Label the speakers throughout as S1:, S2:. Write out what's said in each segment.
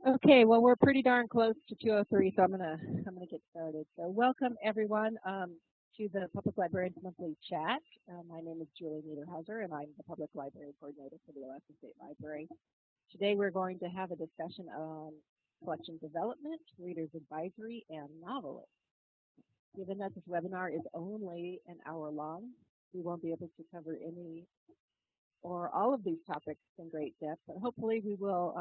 S1: Okay, well, we're pretty darn close to 2:03, so I'm gonna get started. So, welcome everyone to the Public Librarians Monthly Chat. My name is Julie Niederhauser, and I'm the Public Library Coordinator for the Alaska State Library. Today, we're going to have a discussion on collection development, readers advisory, and novelists. Given that this webinar is only an hour long, we won't be able to cover any or all of these topics in great depth, but hopefully we will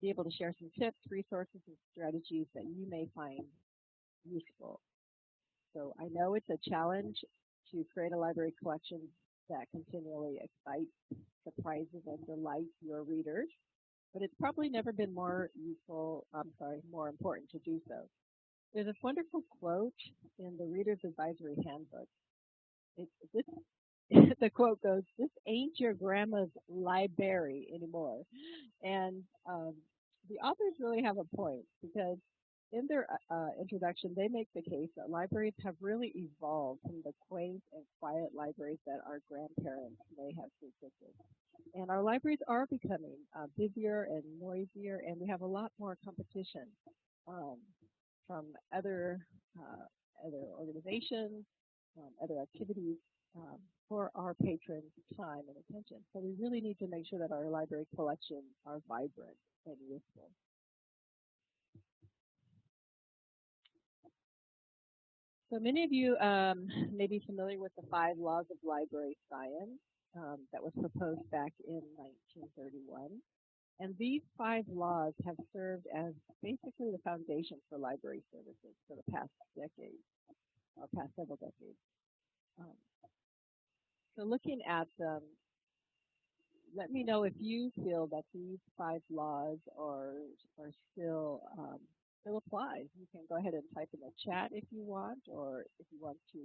S1: be able to share some tips, resources, and strategies that you may find useful. So I know it's a challenge to create a library collection that continually excites, surprises, and delights your readers, but it's probably never been more important to do so. There's this wonderful quote in the Reader's Advisory Handbook. The quote goes, "This ain't your grandma's library anymore." And the authors really have a point because in their introduction, they make the case that libraries have really evolved from the quaint and quiet libraries that our grandparents may have frequented. And our libraries are becoming busier and noisier, and we have a lot more competition um, from other organizations, other activities um, for our patrons' time and attention. So we really need to make sure that our library collections are vibrant and useful. So many of you may be familiar with the 5 laws of library science that was proposed back in 1931. And these 5 laws have served as basically the foundation for library services for the past decade, or past several decades. Um, so looking at them, let me know if you feel that these 5 laws are still apply. You can go ahead and type in the chat if you want, or if you want to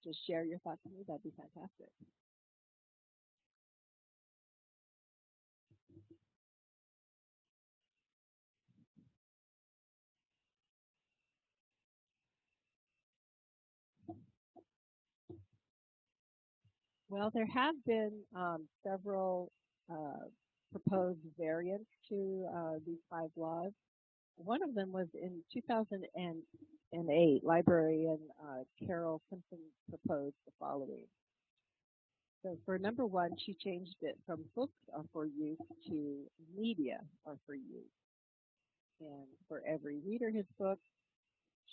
S1: just share your thoughts with me, that'd be fantastic. Well, there have been several proposed variants to these 5 laws. One of them was in 2008. Librarian Carol Simpson proposed the following. So for number 1, she changed it from books are for use to media are for use. And for every reader his book,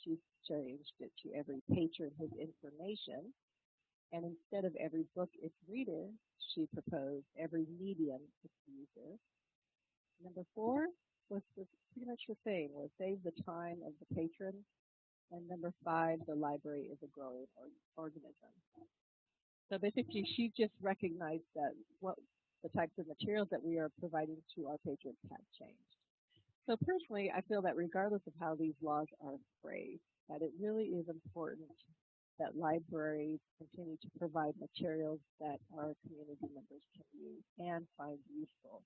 S1: she changed it to every patron his information. And instead of every book its reader, she proposed every medium its user. Number 4 was pretty much the same, was save the time of the patron. And number 5, the library is a growing organism. So basically, she just recognized that what the types of materials that we are providing to our patrons have changed. So personally, I feel that regardless of how these laws are phrased, that it really is important that libraries continue to provide materials that our community members can use and find useful,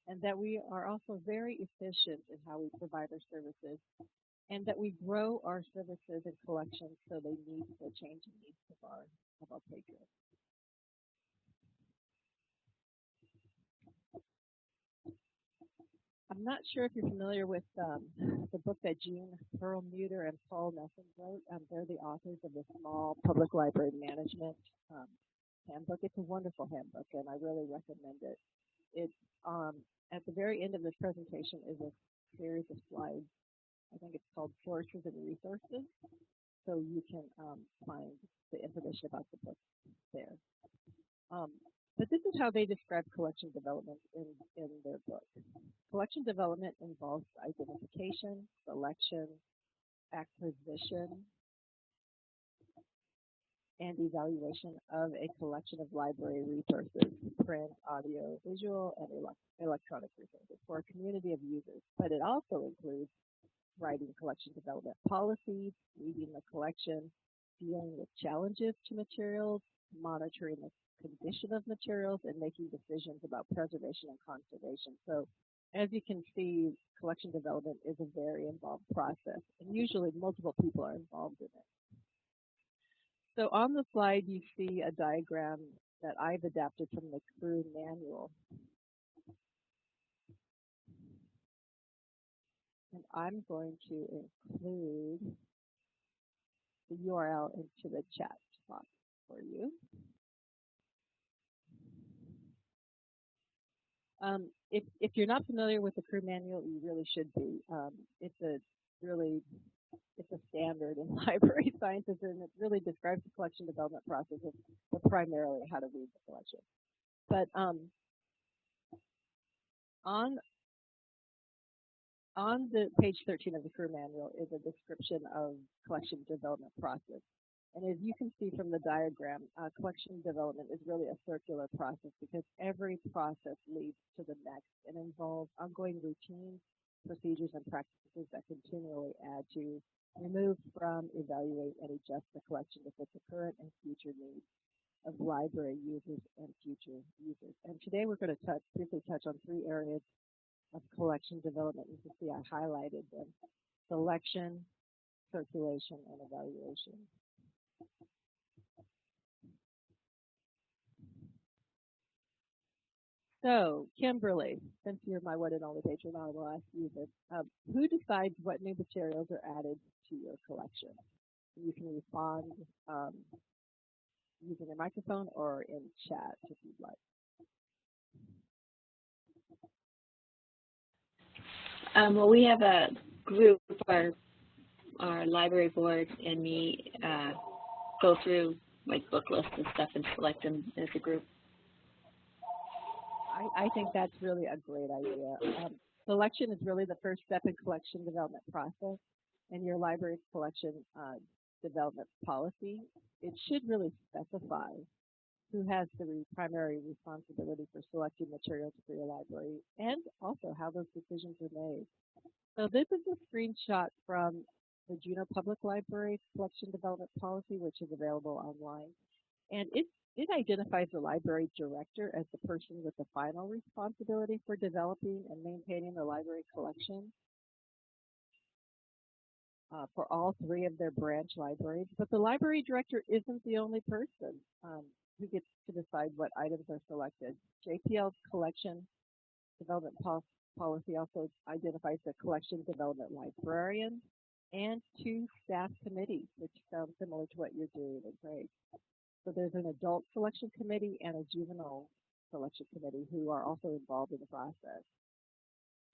S1: and that we are also very efficient in how we provide our services, and that we grow our services and collections so they meet the changing needs of our patrons. I'm not sure if you're familiar with the book that Jean Perlmutter and Paul Nelson wrote. They're the authors of the Small Public Library Management um, handbook. It's a wonderful handbook, and I really recommend it. It's at the very end of this presentation is a series of slides. I think it's called Sources and Resources, so you can find the information about the book there. Um, but this is how they describe collection development in their book. Collection development involves identification, selection, acquisition, and evaluation of a collection of library resources, print, audio, visual, and electronic resources for a community of users. But it also includes writing collection development policies, leading the collection, dealing with challenges to materials, monitoring the condition of materials, and making decisions about preservation and conservation. So as you can see, collection development is a very involved process, and usually multiple people are involved in it. So on the slide, you see a diagram that I've adapted from the Crew manual. I'm going to include the URL into the chat box for you. If you're not familiar with the crew manual, you really should be. It's a standard in library sciences, and it really describes the collection development process, but primarily how to read the collection. But on the page 13 of the crew manual is a description of collection development process. And as you can see from the diagram, collection development is really a circular process because every process leads to the next and involves ongoing routines, procedures, and practices that continually add to, remove from, evaluate, and adjust the collection to fit the current and future needs of library users and future users. And today we're going to briefly touch on 3 areas of collection development. You can see I highlighted them: selection, circulation, and evaluation. So, Kimberly, since you're my one and only patron, I will ask you this. Who decides what new materials are added to your collection? You can respond using a microphone or in chat if you'd like.
S2: Well, we have a group, our library board and me go through like book lists and stuff and select them as a group.
S1: I think that's really a great idea. Selection is really the first step in collection development process, and your library's collection development policy, it should really specify who has the primary responsibility for selecting materials for your library and also how those decisions are made. So this is a screenshot from the Juneau Public Library collection development policy, which is available online. And it identifies the library director as the person with the final responsibility for developing and maintaining the library collection for all 3 of their branch libraries. But the library director isn't the only person who gets to decide what items are selected. JPL's collection development policy also identifies the collection development librarian and 2 staff committees, which sounds similar to what you're doing at Grade. So there's an adult selection committee and a juvenile selection committee who are also involved in the process.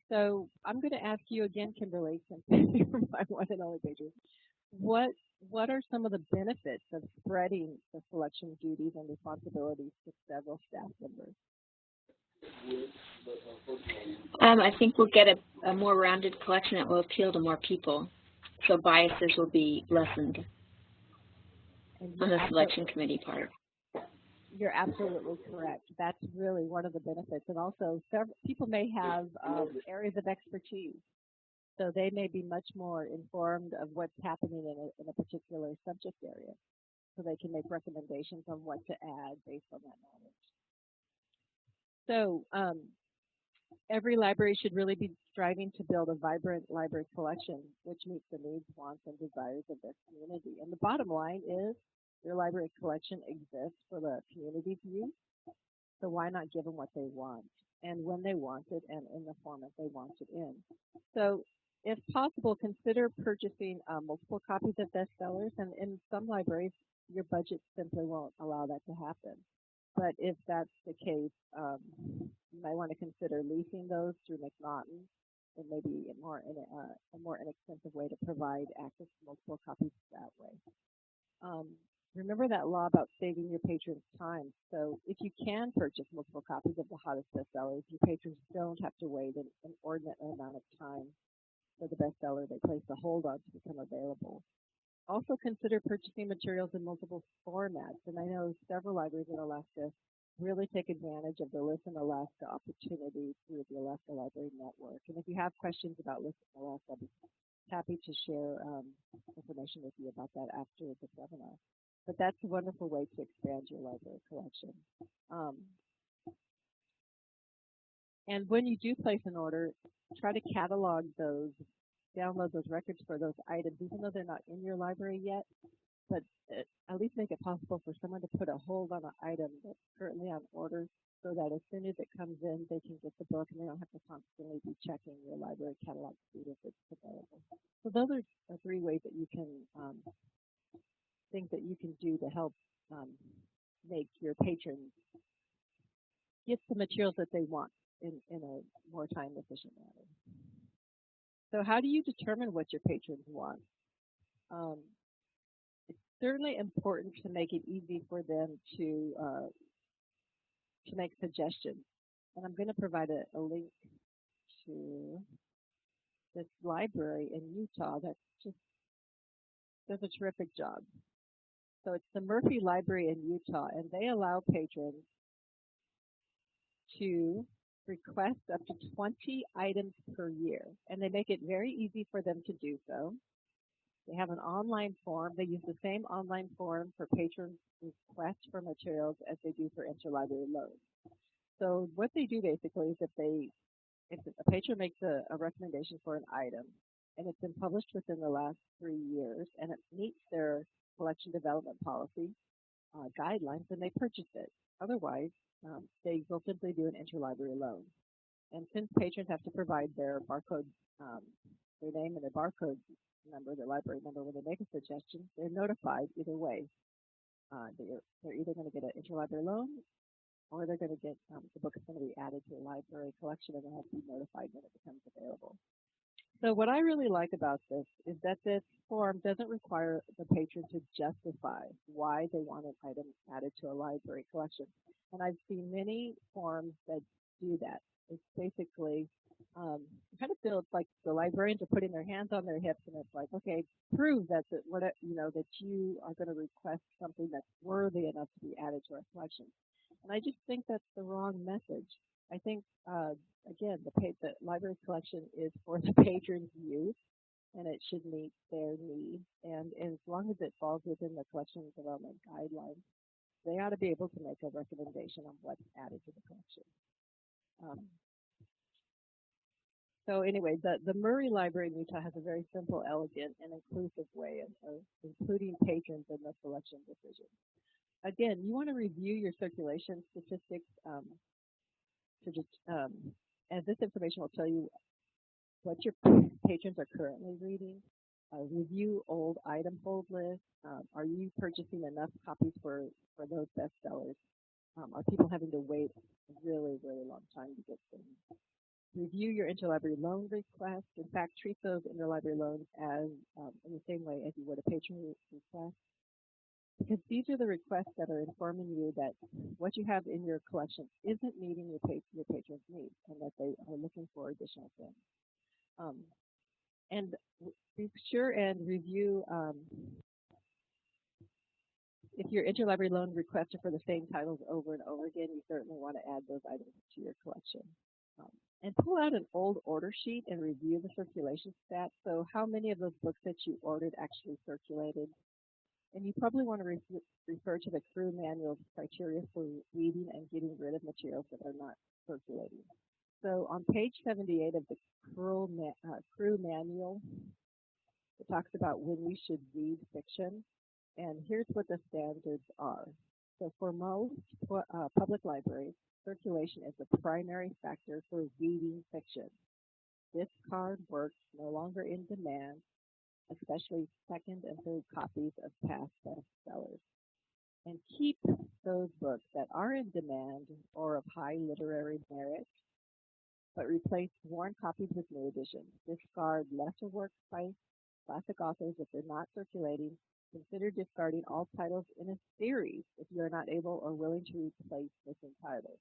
S1: So I'm going to ask you again, Kimberly, since you're my one and only patron, what are some of the benefits of spreading the selection duties and responsibilities to several staff members?
S2: I think we'll get a more rounded collection that will appeal to more people, so biases will be lessened on the selection committee part.
S1: You're absolutely correct. That's really one of the benefits. And also, people may have areas of expertise, so they may be much more informed of what's happening in a particular subject area, so they can make recommendations on what to add based on that knowledge. So every library should really be striving to build a vibrant library collection which meets the needs, wants, and desires of their community. And the bottom line is your library collection exists for the community's use, so why not give them what they want and when they want it and in the format they want it in. So if possible, consider purchasing multiple copies of bestsellers, and in some libraries your budget simply won't allow that to happen. But if that's the case, you might want to consider leasing those through McNaughton. It may be a more inexpensive way to provide access to multiple copies that way. Remember that law about saving your patrons time. So if you can purchase multiple copies of the hottest bestsellers, your patrons don't have to wait an inordinate amount of time for the bestseller they place a hold on to become available. Also consider purchasing materials in multiple formats, and I know several libraries in Alaska really take advantage of the Listen Alaska opportunity through the Alaska Library Network. And if you have questions about Listen Alaska, I'll be happy to share information with you about that after the seminar. But that's a wonderful way to expand your library collection. And when you do place an order, try to catalog those, download those records for those items, even though they're not in your library yet. but at least make it possible for someone to put a hold on an item that's currently on order so that as soon as it comes in, they can get the book and they don't have to constantly be checking your library catalog to see if it's available. So those are 3 ways that you can things that you can do to help make your patrons get the materials that they want in a more time efficient manner. So how do you determine what your patrons want? It's certainly important to make it easy for them to make suggestions. And I'm going to provide a link to this library in Utah that just does a terrific job. So it's the Murphy Library in Utah, and they allow patrons to request up to 20 items per year, and they make it very easy for them to do so. They have an online form. They use the same online form for patrons' requests for materials as they do for interlibrary loans. So what they do basically is if a patron makes a recommendation for an item, and it's been published within the last 3 years, and it meets their collection development policy guidelines, then they purchase it. Otherwise, they will simply do an interlibrary loan. And since patrons have to provide their barcode, their name and their barcode number, their library number, when they make a suggestion, they're notified either way. They're either going to get an interlibrary loan, or they're going to get the book is going to be added to a library collection, and they'll have to be notified when it becomes available. So what I really like about this is that this form doesn't require the patron to justify why they want an item added to a library collection. And I've seen many forms that do that. It's basically kind of feels like the librarians are putting their hands on their hips, and it's like, okay, prove that that you are going to request something that's worthy enough to be added to our collection. And I just think that's the wrong message. I think, again, the library collection is for the patron's use, and it should meet their needs. And as long as it falls within the collection development guidelines, they ought to be able to make a recommendation on what's added to the collection. So anyway, the Murray Library in Utah has a very simple, elegant, and inclusive way of including patrons in the selection decision. Again, you want to review your circulation statistics as this information will tell you what your patrons are currently reading. Review old item hold lists. Are you purchasing enough copies for those bestsellers? Are people having to wait a really, really long time to get them? Review your interlibrary loan request. In fact, treat those interlibrary loans as in the same way as you would a patron request, because these are the requests that are informing you that what you have in your collection isn't meeting your patron's needs, and that they are looking for additional things. And be sure and review if your interlibrary loan requests are for the same titles over and over again, you certainly want to add those items to your collection. And pull out an old order sheet and review the circulation stats. So how many of those books that you ordered actually circulated? And you probably want to refer to the Crew Manual's criteria for weeding and getting rid of materials that are not circulating. So on page 78 of the Crew Manual, it talks about when we should read fiction. And here's what the standards are. So for most public libraries, circulation is the primary factor for weeding fiction. Discard works no longer in demand, especially second and third copies of past bestsellers. And keep those books that are in demand or of high literary merit, but replace worn copies with new editions. Discard lesser works by classic authors if they're not circulating. Consider discarding all titles in a series if you are not able or willing to replace missing titles,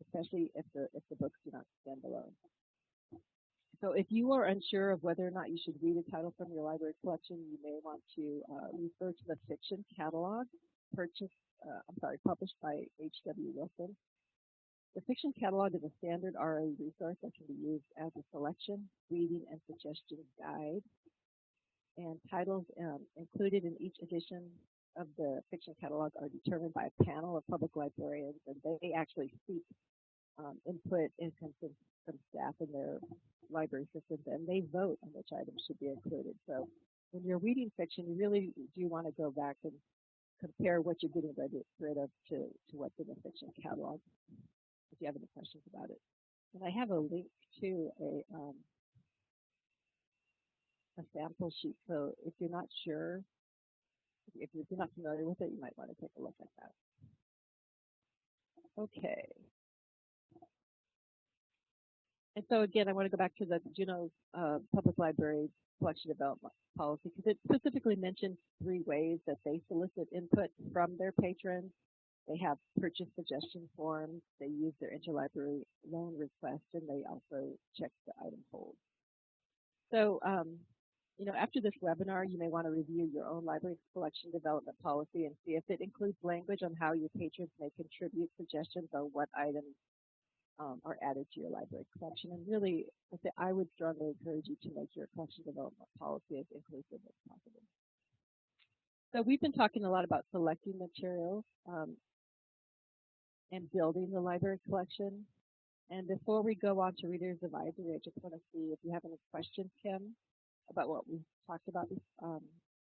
S1: especially if the books do not stand alone. So if you are unsure of whether or not you should read a title from your library collection, you may want to refer to the fiction catalog published by H.W. Wilson. The fiction catalog is a standard RA resource that can be used as a selection, reading, and suggestion guide. And titles included in each edition of the fiction catalog are determined by a panel of public librarians, and they actually seek input and consent from staff in their library systems, and they vote on which items should be included. So when you're reading fiction, you really do want to go back and compare what you're getting rid of to what's in the fiction catalog, if you have any questions about it. And I have a link to a sample sheet, so if you're not sure, if you're not familiar with it, you might want to take a look at that. Okay. And so again, I want to go back to the Juneau Public Library collection development policy because it specifically mentions 3 ways that they solicit input from their patrons. They have purchase suggestion forms, they use their interlibrary loan request, and they also check the item hold. So, after this webinar, you may want to review your own library collection development policy and see if it includes language on how your patrons may contribute suggestions on what items are added to your library collection. And really, I would strongly encourage you to make your collection development policy as inclusive as possible. So we've been talking a lot about selecting materials and building the library collection. And before we go on to Reader's Advisory, I just want to see if you have any questions, Kim, about what we talked about,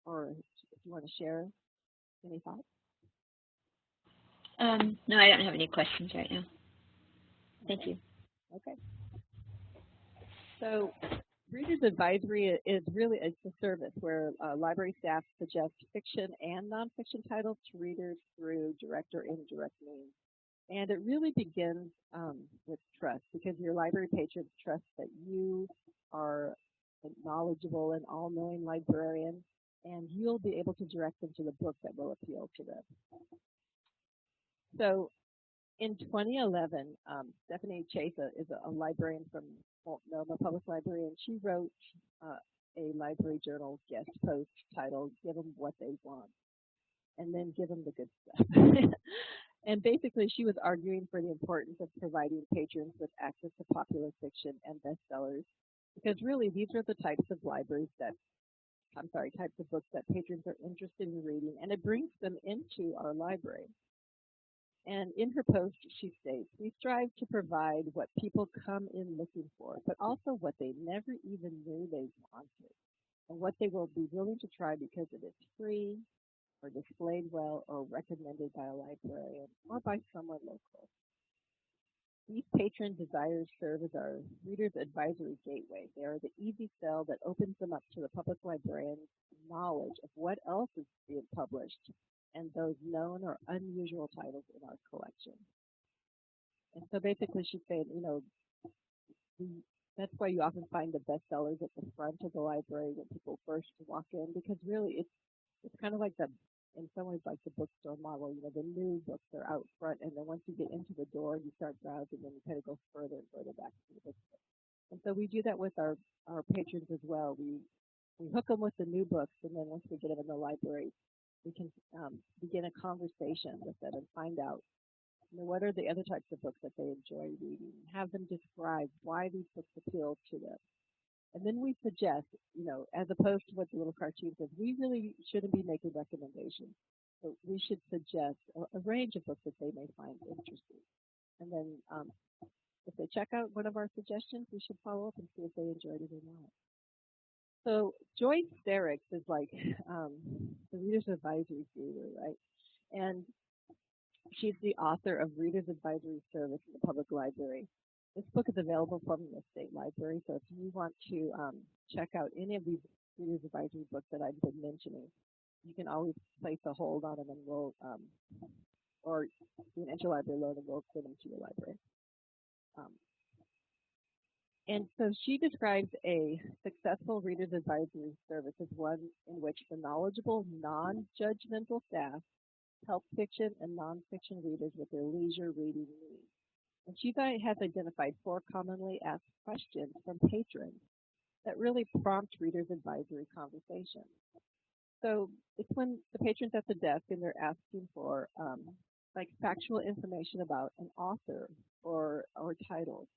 S1: or if you want to share any thoughts.
S2: No, I don't have any questions right now. Thank you.
S1: Okay. So Reader's Advisory is really a service where library staff suggest fiction and nonfiction titles to readers through direct or indirect means. And it really begins with trust, because your library patrons trust that you are a knowledgeable and all-knowing librarian, and you'll be able to direct them to the book that will appeal to them. So in 2011, Stephanie Chase is a librarian from Multnomah Public Library, and she wrote a library journal guest post titled "Give Them What They Want, and Then Give Them the Good Stuff." And basically, she was arguing for the importance of providing patrons with access to popular fiction and bestsellers, because really these are the types of types of books that patrons are interested in reading, and it brings them into our library. And in her post, she states, "We strive to provide what people come in looking for, but also what they never even knew they wanted, and what they will be willing to try because it is free, or displayed well, or recommended by a librarian or by someone local. These patron desires serve as our Reader's Advisory gateway. They are the easy sell that opens them up to the public librarian's knowledge of what else is being published and those known or unusual titles in our collection." And so basically she's saying, that's why you often find the bestsellers at the front of the library when people first walk in, because really it's kind of like in some ways like the bookstore model. The new books are out front, and then once you get into the door, you start browsing, and you kind of go further and further back to the bookstore. And so we do that with our patrons as well. We hook them with the new books, and then once we get them in the library, we can begin a conversation with them and find out what are the other types of books that they enjoy reading, have them describe why these books appeal to them. And then we suggest, as opposed to what the little cartoon says, we really shouldn't be making recommendations. So we should suggest a range of books that they may find interesting. And then if they check out one of our suggestions, we should follow up and see if they enjoyed it or not. So Joyce Derricks is like the Reader's Advisory guru, right? And she's the author of Reader's Advisory Service in the Public Library. This book is available from the State Library, so if you want to check out any of these Reader's Advisory books that I've been mentioning, you can always place a hold on them, and we'll, or do an interlibrary loan, and we'll send them to your library. And so she describes a successful Reader's Advisory Service as one in which the knowledgeable, non-judgmental staff help fiction and nonfiction readers with their leisure reading needs. And she has identified 4 commonly asked questions from patrons that really prompt Reader's Advisory conversation. So it's when the patron's at the desk and they're asking for factual information about an author or titles,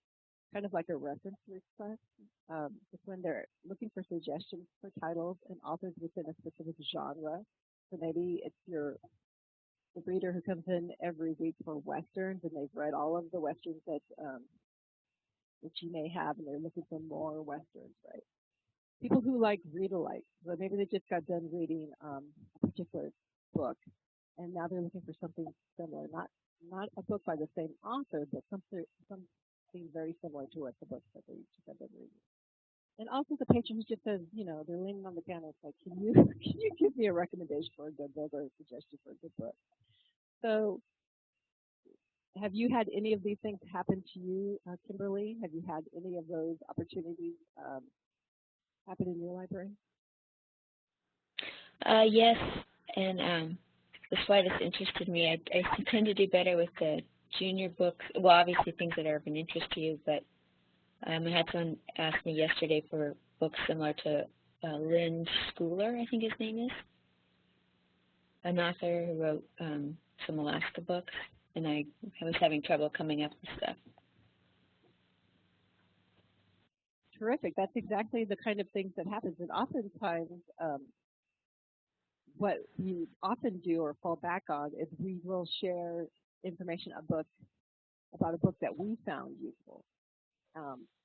S1: kind of like a reference request. It's when they're looking for suggestions for titles and authors within a specific genre. So maybe it's the reader who comes in every week for Westerns, and they've read all of the Westerns that you may have, and they're looking for more Westerns, right? people who like read alike. So maybe they just got done reading a particular book, and now they're looking for something similar. Not a book by the same author, but something very similar to what the book that they just got done reading. And also the patron who just says, they're leaning on the piano. It's like, can you can you give me a recommendation for a good book or a suggestion for a good book? So, have you had any of these things happen to you, Kimberly? Have you had any of those opportunities happen in your library?
S2: Yes, and that's why this interested me. I tend to do better with the junior books. Well, obviously things that are of an interest to you, but I had someone ask me yesterday for books similar to Lynn Schooler, I think his name is, an author who wrote some Alaska books, and I was having trouble coming up with stuff.
S1: Terrific. That's exactly the kind of things that happens. And oftentimes, what we often do or fall back on is we will share information about a book that we found useful.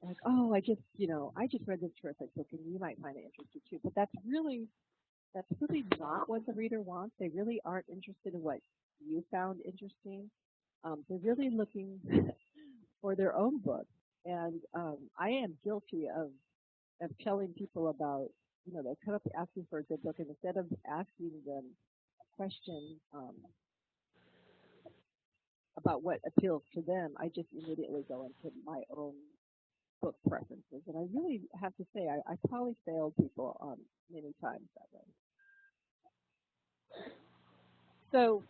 S1: Like, oh, I just read this terrific book, and you might find it interesting too. But that's really not what the reader wants. They really aren't interested in what you found interesting. They're really looking for their own book. And I am guilty of telling people about, they come up asking for a good book, and instead of asking them questions about what appeals to them, I just immediately go into my own book preferences. And I really have to say, I probably failed people many times that way. So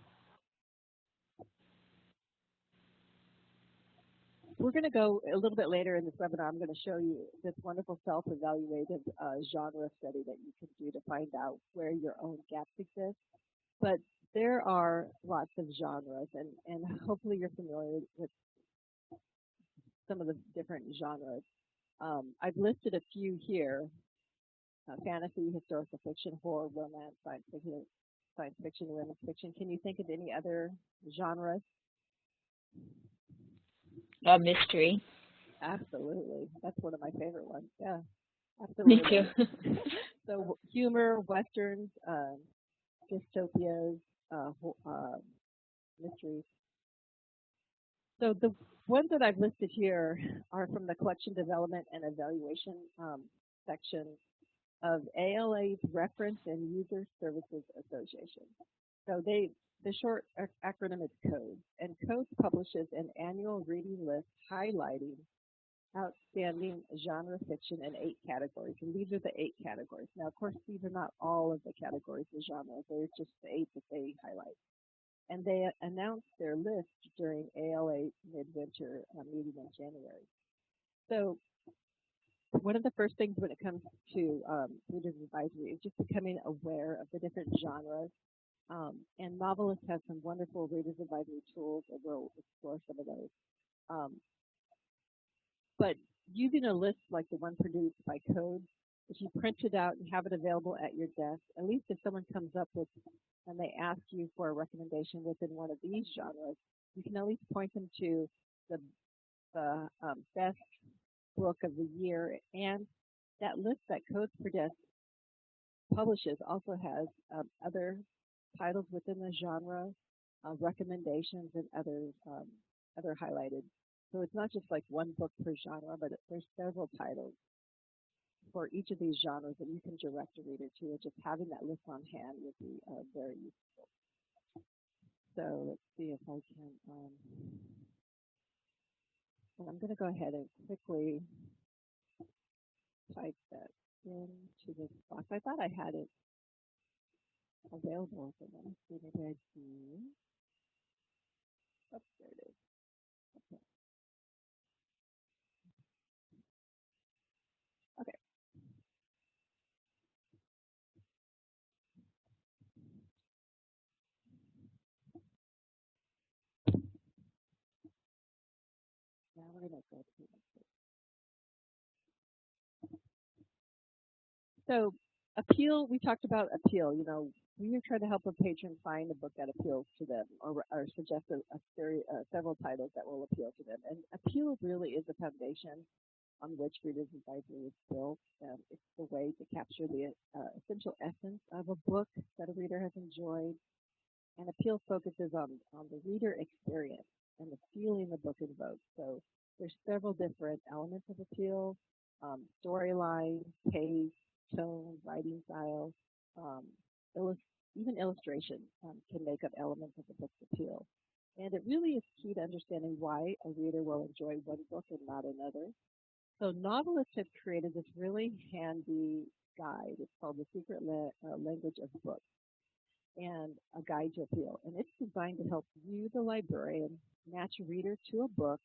S1: we're going to go a little bit later in this webinar. I'm going to show you this wonderful self-evaluative genre study that you can do to find out where your own gaps exist. But there are lots of genres, and hopefully you're familiar with some of the different genres. I've listed a few here: fantasy, historical fiction, horror, romance, science fiction, women's fiction. Can you think of any other genres?
S2: Mystery.
S1: Absolutely. That's one of my favorite ones. Yeah,
S2: Me
S1: absolutely.
S2: too.
S1: So humor, westerns, dystopias, mysteries. So the ones that I've listed here are from the collection development and evaluation section of ALA's Reference and User Services Association. So the short acronym is CODES, and CODES publishes an annual reading list highlighting outstanding genre fiction in 8 categories, and these are the 8 categories. Now, of course, these are not all of the categories of genre; they're just the 8 that they highlight. And they announced their list during ALA Midwinter meeting in January. So one of the first things when it comes to readers advisory is just becoming aware of the different genres. And Novelist has some wonderful readers advisory tools, and we'll explore some of those. But using a list like the one produced by Code, if you print it out and have it available at your desk, at least if someone comes up with and they ask you for a recommendation within one of these genres, you can at least point them to the best book of the year. And that list that Codes publishes also has other titles within the genre, recommendations, and other highlighted. So it's not just like one book per genre, but there's several titles for each of these genres that you can direct a reader to, and just having that list on hand would be very useful. So let's see if I can, and I'm going to go ahead and quickly type that into this box. I thought I had it available, but let me see, maybe I do. Oh, there it is. Okay. Okay. Now we're going to go to it. So appeal, we talked about appeal. We are trying to help a patron find a book that appeals to them, or suggest several titles that will appeal to them. And appeal really is the foundation on which Reader's Advisory is built. It's the way to capture the essential essence of a book that a reader has enjoyed, and Appeal focuses on the reader experience and the feeling the book invokes. So there's several different elements of Appeal: storyline, pace, tone, writing style, um, even illustration can make up elements of the book's appeal. And it really is key to understanding why a reader will enjoy one book and not another. So novelists have created this really handy guide. It's called The Secret Language of Books, and a guide to appeal. And it's designed to help you, the librarian, match a reader to a book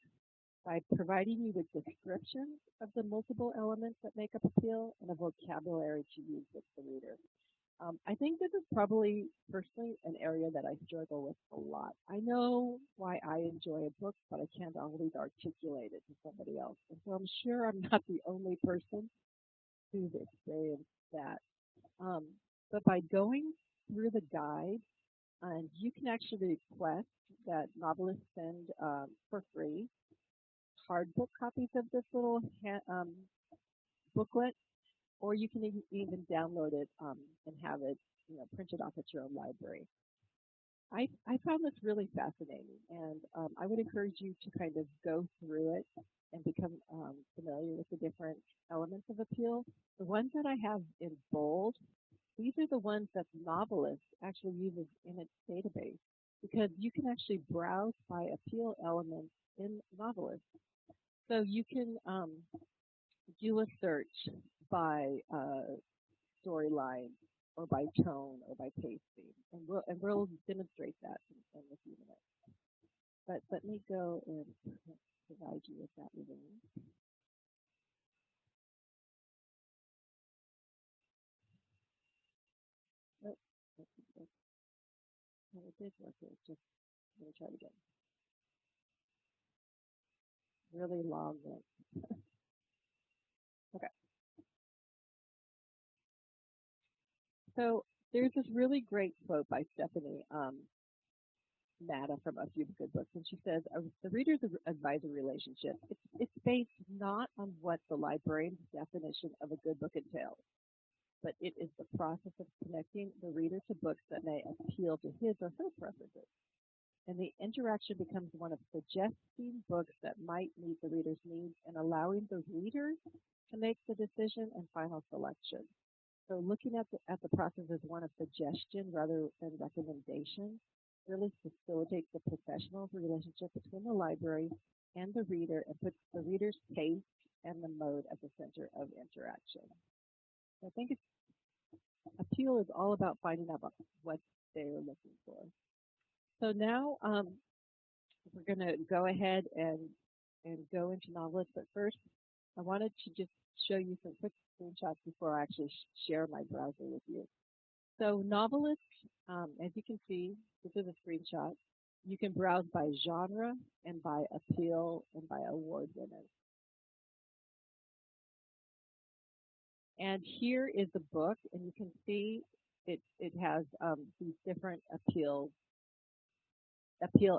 S1: by providing you with descriptions of the multiple elements that make up appeal and a vocabulary to use with the reader. I think this is probably personally an area that I struggle with a lot. I know why I enjoy a book, but I can't always articulate it to somebody else. And so I'm sure I'm not the only person who's experienced that. Um, but by going through the guide, and you can actually request that novelists send for free hard book copies of this little booklet, or you can even download it and have it, printed off at your own library. I found this really fascinating, and I would encourage you to kind of go through it and become familiar with the different elements of appeal. The ones that I have in bold, these are the ones that the novelist actually uses in its database, because you can actually browse by appeal elements in Novelist. So you can do a search by storyline or by tone or by pacing, and we'll demonstrate that in a few minutes. But let me go and provide you with that link. Oh, it did work. It's just let me try it again. Really long link. Okay. So there's this really great quote by Stephanie Matta from A Few Good Books, and she says, the reader's advisor relationship, it's based not on what the librarian's definition of a good book entails, but it is the process of connecting the reader to books that may appeal to his or her preferences. And the interaction becomes one of suggesting books that might meet the reader's needs and allowing the reader to make the decision and final selection. So looking at the process as one of suggestion rather than recommendation really facilitates the professional relationship between the library and the reader and puts the reader's taste and the mode at the center of interaction. So I think appeal is all about finding out what they're looking for. So now we're going to go ahead and go into Novelist, but first I wanted to just show you some quick screenshots before I actually share my browser with you. So Novelist, as you can see, this is a screenshot. You can browse by genre and by appeal and by award winners. And here is the book, and you can see it has these different appeal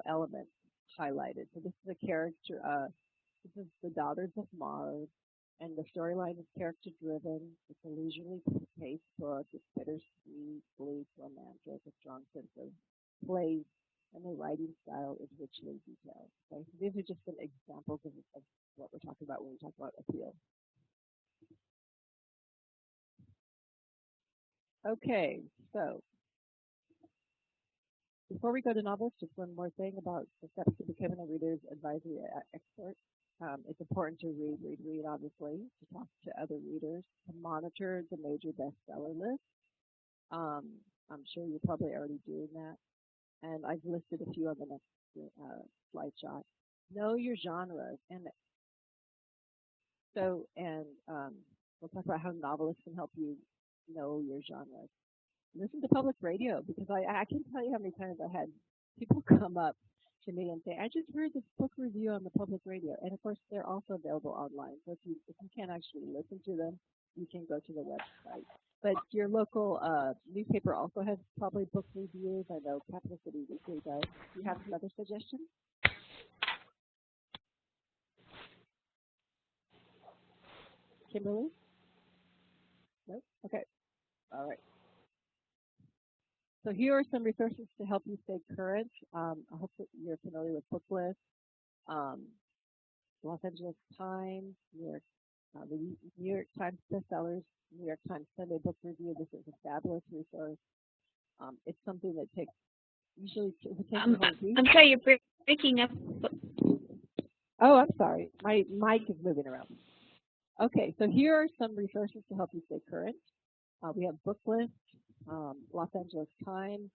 S1: elements highlighted. So this is a character, this is The Daughters of Mars, and the storyline is character driven. It's a leisurely paced book. It's bittersweet, bleak, romantic, a strong sense of place, and the writing style is richly detailed. Okay, so these are just some examples of what we're talking about when we talk about appeal. Okay, so before we go to Novelist, just one more thing about the steps to becoming a reader's advisory expert. It's important to read, obviously, to talk to other readers, to monitor the major bestseller list. I'm sure you're probably already doing that. And I've listed a few on the next slide shot. Know your genres. And so, we'll talk about how novelists can help you know your genres. Listen to public radio, because I can tell you how many times I had people come up to me and say, I just heard this book review on the public radio. And of course, they're also available online. So if you can't actually listen to them, you can go to the website. But your local newspaper also has probably book reviews. I know Capital City Weekly does. Do you have some other suggestions? Kimberly? Nope. Okay. All right. So here are some resources to help you stay current. I hope that you're familiar with Booklist, Los Angeles Times, the New York Times bestsellers, New York Times Sunday Book Review. This is a fabulous resource. It's something that usually it takes a whole week.
S2: I'm sorry, you're breaking up.
S1: Oh, I'm sorry. My mic is moving around. Okay, so here are some resources to help you stay current. We have Booklist, Los Angeles Times,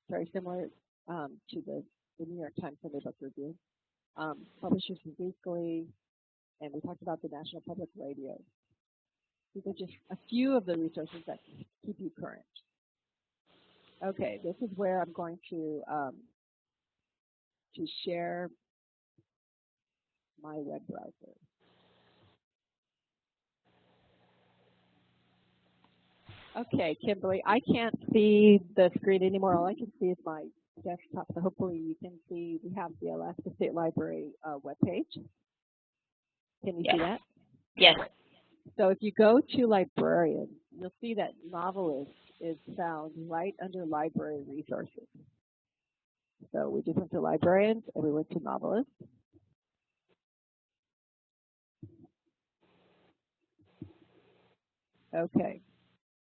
S1: very similar to the New York Times Sunday Book Review, Publishers Weekly, and we talked about the National Public Radio. These are just a few of the resources that keep you current. Okay, this is where I'm going to share my web browser. Okay, Kimberly, I can't see the screen anymore. All I can see is my desktop. So hopefully you can see we have the Alaska State Library webpage. Can you see that?
S2: Yes.
S1: So if you go to Librarians, you'll see that Novelist is found right under Library Resources. So we just went to Librarians and we went to Novelist. Okay.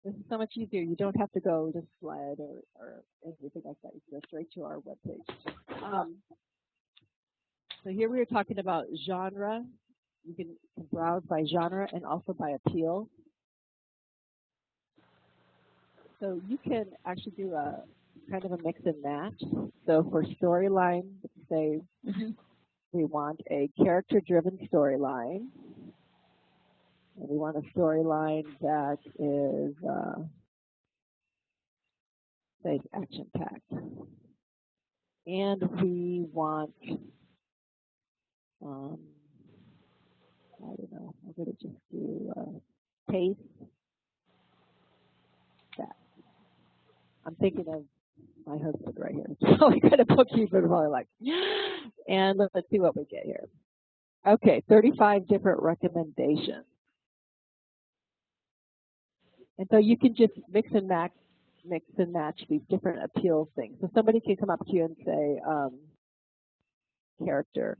S1: This is so much easier. You don't have to go to Sled or anything like that. You can go straight to our webpage. So here we are talking about genre. You can browse by genre and also by appeal. So you can actually do a kind of a mix and match. So for storyline, say we want a character-driven storyline. And we want a storyline that is, say, action-packed. And we want, I don't know, I'm going to just do pace. That. I'm thinking of my husband right here. So we got a bookkeeper probably like, and let's see what we get here. Okay, 35 different recommendations. And so you can just mix and match these different appeal things. So somebody can come up to you and say, character,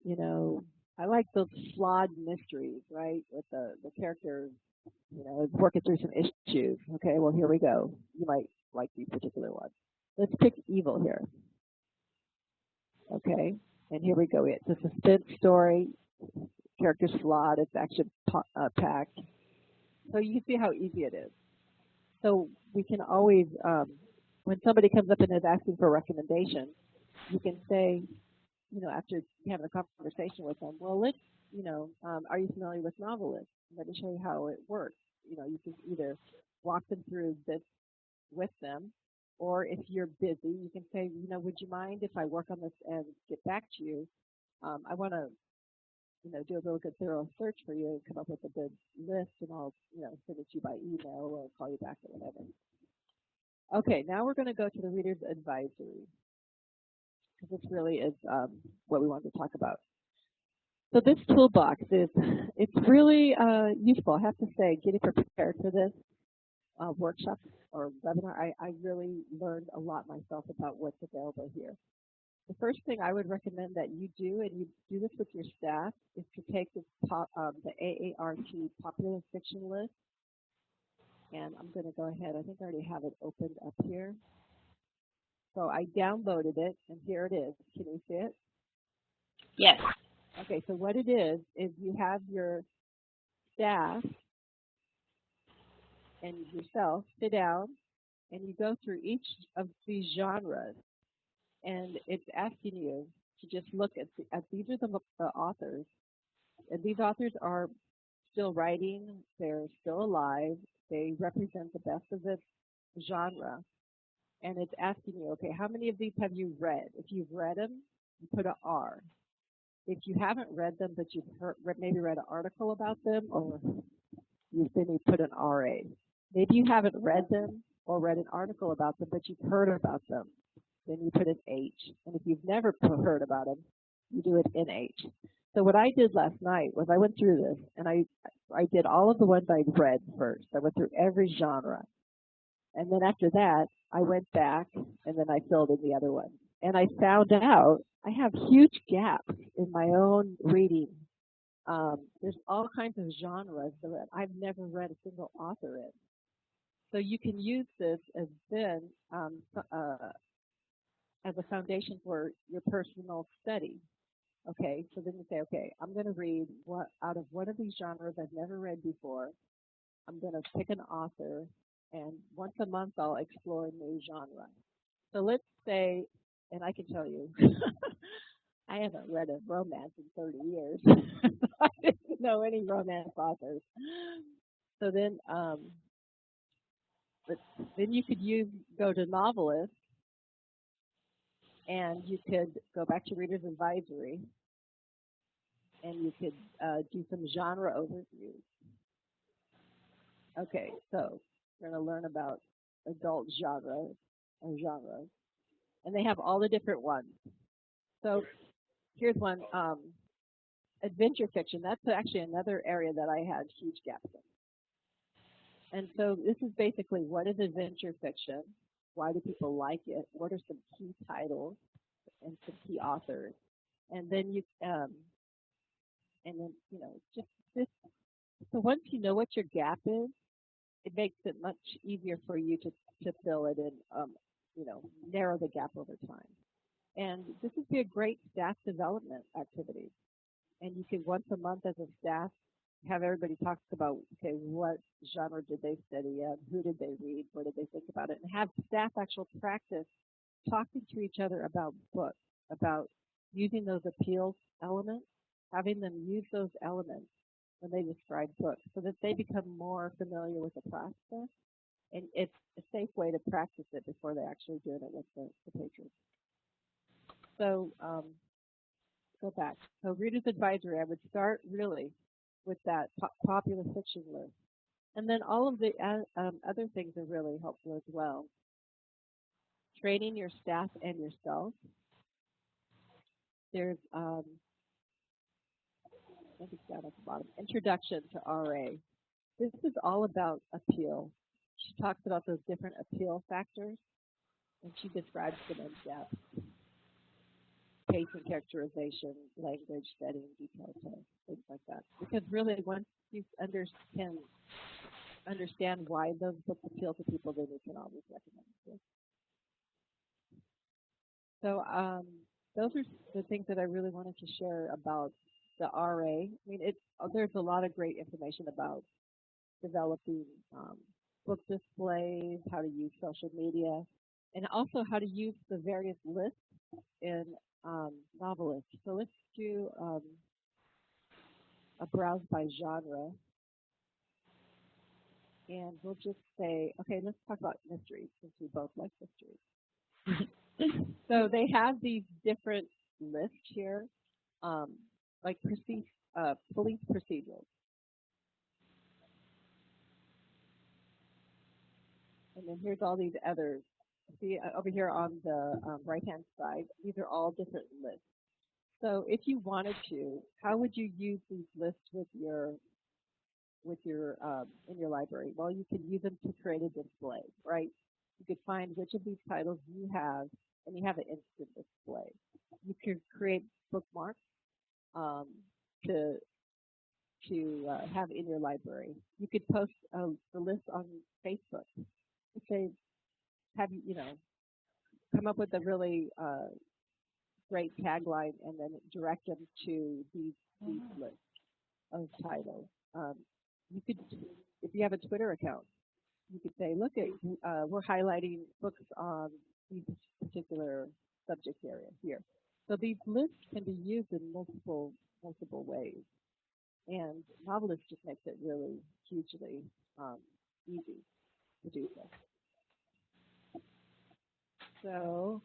S1: you know, I like those flawed mysteries, right? With the character, you know, working through some issues. Okay, well, here we go. You might like these particular ones. Let's pick evil here. Okay, and here we go. It's a suspense story. Character's flawed. It's action packed. So you can see how easy it is. So we can always, when somebody comes up and is asking for a recommendation, you can say, you know, after having a conversation with them, well, let's, you know, are you familiar with Novelist? Let me show you how it works. You know, you can either walk them through this with them, or if you're busy, you can say, you know, would you mind if I work on this and get back to you? I want to, you know, do a real good thorough search for you and come up with a good list, and I'll, you know, send it to you by email or call you back or whatever. Okay, now we're going to go to the Reader's Advisory, because this really is what we want to talk about. So this toolbox it's really useful. I have to say, getting prepared for this workshop or webinar, I really learned a lot myself about what's available here. The first thing I would recommend that you do, and you do this with your staff, is to take this the AART Popular Fiction List. And I'm going to go ahead. I think I already have it opened up here. So I downloaded it, and here it is. Can you see it?
S2: Yes.
S1: Okay, so what it is you have your staff and yourself sit down, and you go through each of these genres. And it's asking you to just look at these are the authors, and these authors are still writing, they're still alive, they represent the best of the genre, and it's asking you, okay, how many of these have you read? If you've read them, you put an R. If you haven't read them, but you've maybe read an article about them, or then you put an RA. Maybe you haven't read them or read an article about them, but you've heard about them. Then you put an H. And if you've never heard about them, you do an NH. So what I did last night was I went through this, and I I did all of the ones I'd read first. I went through every genre. And then after that, I went back and then I filled in the other ones. And I found out I have huge gaps in my own reading. There's all kinds of genres that I've never read a single author in. So you can use this as then as a foundation for your personal study. Okay, so then you say, okay, I'm going to read out of one of these genres I've never read before. I'm going to pick an author, and once a month I'll explore a new genre. So let's say, and I can tell you, I haven't read a romance in 30 years. I didn't know any romance authors. So then, then you could go to Novelist, and you could go back to Reader's Advisory, and you could do some genre overviews. Okay, so we're going to learn about adult genres, and they have all the different ones. So here's one, adventure fiction. That's actually another area that I had huge gaps in. And so this is basically, what is adventure fiction? Why do people like it? What are some key titles and some key authors? And then just this. So once you know what your gap is, it makes it much easier for you to fill it in, narrow the gap over time. And this would be a great staff development activity. And you can once a month as a staff have everybody talk about, okay, what genre did they study in, who did they read, what did they think about it, and have staff actual practice talking to each other about books, about using those appeal elements, having them use those elements when they describe books so that they become more familiar with the process. And it's a safe way to practice it before they actually do it with the patrons. So go back. So Reader's Advisory, I would start really with that popular fiction list. And then all of the other things are really helpful as well. Training your staff and yourself. There's, I think it's down at the bottom, Introduction to RA. This is all about appeal. She talks about those different appeal factors, and she describes them in depth. Pacing, characterization, language, setting, detail, things like that. Because really, once you can understand why those books appeal to people, then you can always recommend them. So those are the things that I really wanted to share about the RA. I mean, there's a lot of great information about developing book displays, how to use social media, and also how to use the various lists in Novelist. So let's do a browse by genre. And we'll just say, okay, let's talk about mysteries since we both like mysteries. So they have these different lists here, like police procedurals. And then here's all these others. See over here on the right-hand side, these are all different lists. So if you wanted to, how would you use these lists in your library? Well, you could use them to create a display, right? You could find which of these titles you have, and you have an instant display. You could create bookmarks to have in your library. You could post the list on Facebook. Say, come up with a really great tagline and then direct them to these lists of titles. You could, if you have a Twitter account, you could say, look, we're highlighting books on these particular subject area here. So these lists can be used in multiple ways. And Novelist just makes it really hugely easy to do so. So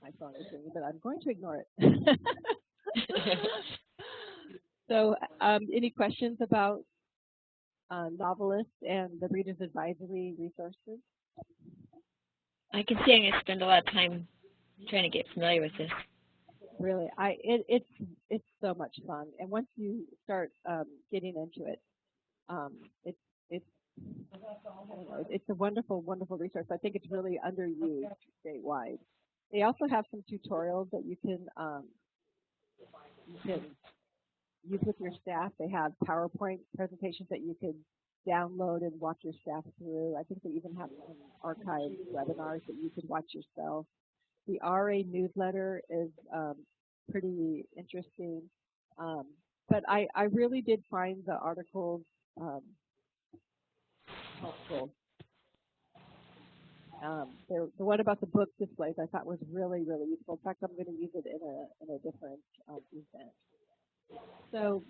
S1: my phone is ringing, but I'm going to ignore it. So any questions about Novelist and the Reader's Advisory resources?
S2: I can see I'm going to spend a lot of time trying to get familiar with this.
S1: Really, it's so much fun, and once you start getting into it, um, it's it's I don't know, it's a wonderful, wonderful resource. I think it's really underused statewide. They also have some tutorials that you can use with your staff. They have PowerPoint presentations that you can download and walk your staff through. I think they even have some archived webinars that you can watch yourself. The RA newsletter is pretty interesting, um, but I really did find the articles um, helpful. The one about the book displays I thought was really, really useful. In fact, I'm going to use it in a different event. So,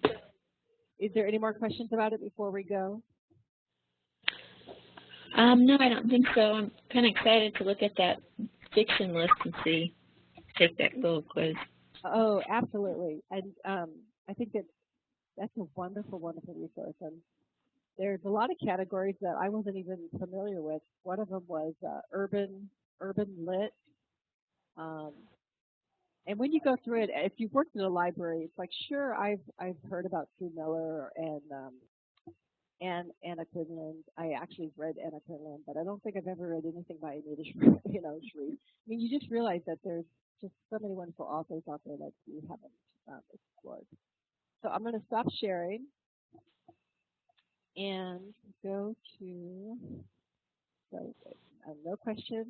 S1: is there any more questions about it before we go?
S2: No, I don't think so. I'm kind of excited to look at that fiction list and take that little quiz.
S1: Oh, absolutely. And I think that's a wonderful, wonderful resource. And there's a lot of categories that I wasn't even familiar with. One of them was urban lit. And when you go through it, if you've worked in a library, it's like, sure, I've heard about Sue Miller and Anna Quinlan. I actually read Anna Quinlan, but I don't think I've ever read anything by Anita Shreve. I mean, you just realize that there's just so many wonderful authors out there that you haven't explored. So I'm going to stop sharing and go to no questions.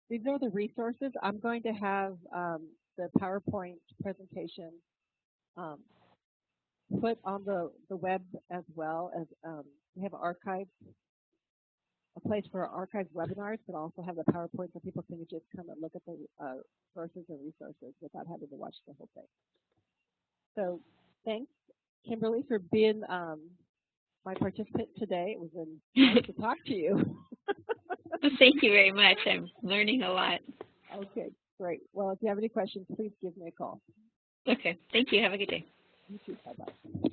S1: These are the resources. I'm going to have the PowerPoint presentation put on the web as well as we have archived, a place for archived webinars, but also have the PowerPoint so people can just come and look at the sources and resources without having to watch the whole thing. So thanks, Kimberly, for being my participant today. It was nice to talk to you.
S2: Thank you very much. I'm learning a lot.
S1: Okay, great. Well, if you have any questions, please give me a call.
S2: Okay, thank you. Have a good day.
S1: You too. Bye-bye.